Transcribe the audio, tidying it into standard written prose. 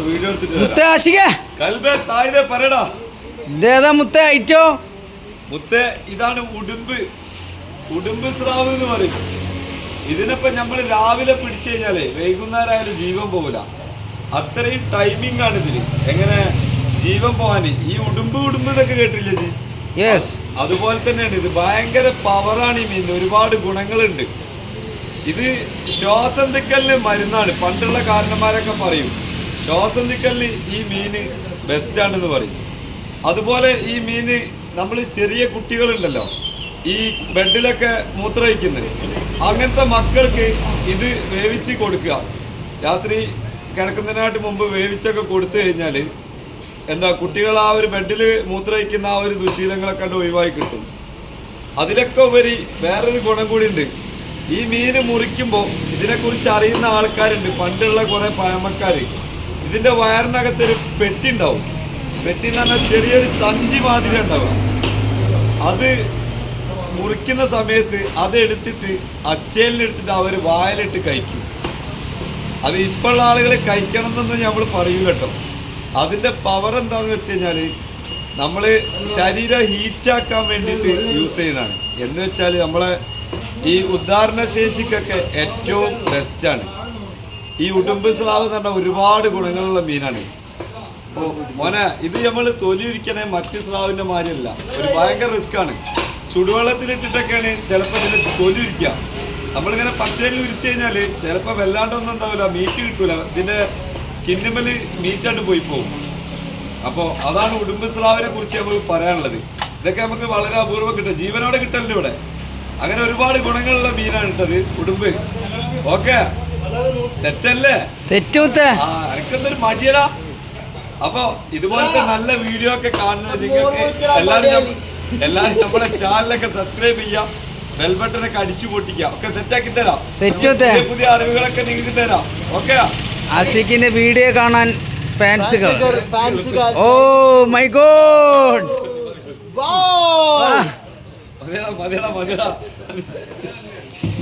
Video മുത്തേ ആശിക പറയടാ ഇതേതാ മുത്തേ ഐറ്റോ? മുത്തേ ഇതാണ് ഉടുമ്പ് സ്രാവ് എന്ന് പറയും. ഇതിനിപ്പോ നമ്മൾ രാവിലെ പിടിച്ചു കഴിഞ്ഞാലേ വൈകുന്നേരം ആയാലും ജീവൻ പോകില്ല. അത്രയും ടൈമിംഗ് ആണ് ഇതിന്. എങ്ങനെ ജീവൻ പോവാന് ഈ ഉടുമ്പ് എന്നൊക്കെ കേട്ടില്ലേ ജി? അതുപോലെ തന്നെയാണ് ഇത്. ഭയങ്കര പവറാണ് ഈ മീൻ. ഒരുപാട് ഗുണങ്ങളുണ്ട്. ഇത് ശ്വാസം തിക്കലിന് മരുന്നാണ്. പണ്ടുള്ള കാരണന്മാരൊക്കെ പറയും ശ്വാസം തിക്കലിന് ഈ മീന് ബെസ്റ്റാണെന്ന് പറയും. അതുപോലെ ഈ മീന് നമ്മൾ ചെറിയ കുട്ടികളുണ്ടല്ലോ ഈ ബെഡിലൊക്കെ മൂത്രമൊഴിക്കുന്നത്, അങ്ങനത്തെ മക്കൾക്ക് ഇത് വേവിച്ച് കൊടുക്കുക. രാത്രി കിടക്കുന്നതിനായിട്ട് മുമ്പ് വേവിച്ചൊക്കെ കൊടുത്തു കഴിഞ്ഞാൽ എന്താ കുട്ടികൾ ആ ഒരു ബെഡിൽ മൂത്രമൊഴിക്കുന്ന ആ ഒരു ദുശീലങ്ങളൊക്കെ കണ്ട് ഒഴിവായി കിട്ടും. അതിലൊക്കെ ഉപരി വേറൊരു ഗുണം കൂടി ഉണ്ട്. ഈ മീന് മുറിക്കുമ്പോൾ ഇതിനെക്കുറിച്ച് അറിയുന്ന ആൾക്കാരുണ്ട്. പണ്ടുള്ള കുറേ പഴമക്കാർ ഇതിൻ്റെ വയറിനകത്തൊരു പെട്ടി ഉണ്ടാവും. പെട്ടി എന്ന് പറഞ്ഞാൽ ചെറിയൊരു സഞ്ചി മാതിരി ഉണ്ടാവുക. അത് മുറിക്കുന്ന സമയത്ത് അതെടുത്തിട്ട് അച്ചേലിനെടുത്തിട്ട് അവർ വായിലിട്ട് കഴിക്കും. അത് ഇപ്പോഴുള്ള ആളുകൾ കഴിക്കണം എന്നൊന്നും നമ്മൾ പറയും കേട്ടോ. അതിൻ്റെ പവർ എന്താണെന്ന് വെച്ച് കഴിഞ്ഞാൽ നമ്മൾ ശരീരം ഹീറ്റാക്കാൻ വേണ്ടിയിട്ട് യൂസ് ചെയ്യുന്നതാണ്. എന്ന് വെച്ചാൽ നമ്മളെ ഈ ഉദ്ധാരണ ശേഷിക്കൊക്കെ ഏറ്റവും ബെസ്റ്റാണ്. ഈ ഉടുമ്പ് സ്രാവ് എന്ന് പറഞ്ഞാൽ ഒരുപാട് ഗുണങ്ങളുള്ള മീനാണ്. അപ്പോൾ മോനെ ഇത് നമ്മൾ തൊലി ഉരിക്കണേ മറ്റ് സ്രാവിൻ്റെ മാതിരിയല്ല. ഒരു ഭയങ്കര റിസ്ക്കാണ്. ചുടുവെള്ളത്തിലിട്ടിട്ടൊക്കെയാണ് ചിലപ്പോൾ ഇതിൻ്റെ തൊലി ഉരിക്കുക. നമ്മളിങ്ങനെ പച്ചയിൽ ഉരിച്ചു കഴിഞ്ഞാൽ ചിലപ്പോൾ വല്ലാണ്ടൊന്നും ഉണ്ടാവില്ല, മീറ്റ് കിട്ടൂല. ഇതിൻ്റെ സ്കിന്നുമ്മൽ മീറ്റായിട്ട് പോയി പോകും. അപ്പോൾ അതാണ് ഉടുമ്പ് സ്രാവിനെ കുറിച്ച് നമുക്ക് പറയാനുള്ളത്. ഇതൊക്കെ നമുക്ക് വളരെ അപൂർവം കിട്ടും. ജീവനോടെ കിട്ടല്ലോ ഇവിടെ. അങ്ങനെ ഒരുപാട് ഗുണങ്ങളുള്ള മീനാണ് ഇട്ടത് ഉടുമ്പ്. ഓക്കെ സെറ്റല്ലേ? എനിക്കെന്തൊരു മടിയടാ. അപ്പൊ ഇതുപോലത്തെ നല്ല വീഡിയോ ഒക്കെ കാണുന്നത് നിങ്ങൾക്ക് എല്ലാവരും നമ്മുടെ ചാനലൊക്കെ സബ്സ്ക്രൈബ് ചെയ്യാം, ബെൽ ബട്ടനൊക്കെ അടിച്ചു പൊട്ടിക്കാം. ഒക്കെ സെറ്റാക്കി തരാം. പുതിയ അറിവുകളൊക്കെ നിങ്ങൾക്ക് തരാം. ഓക്കെ ആഷിഖിന്റെ വീഡിയോ കാണാൻ ഫാൻസുകൾ. Oh my God. മതിയടാ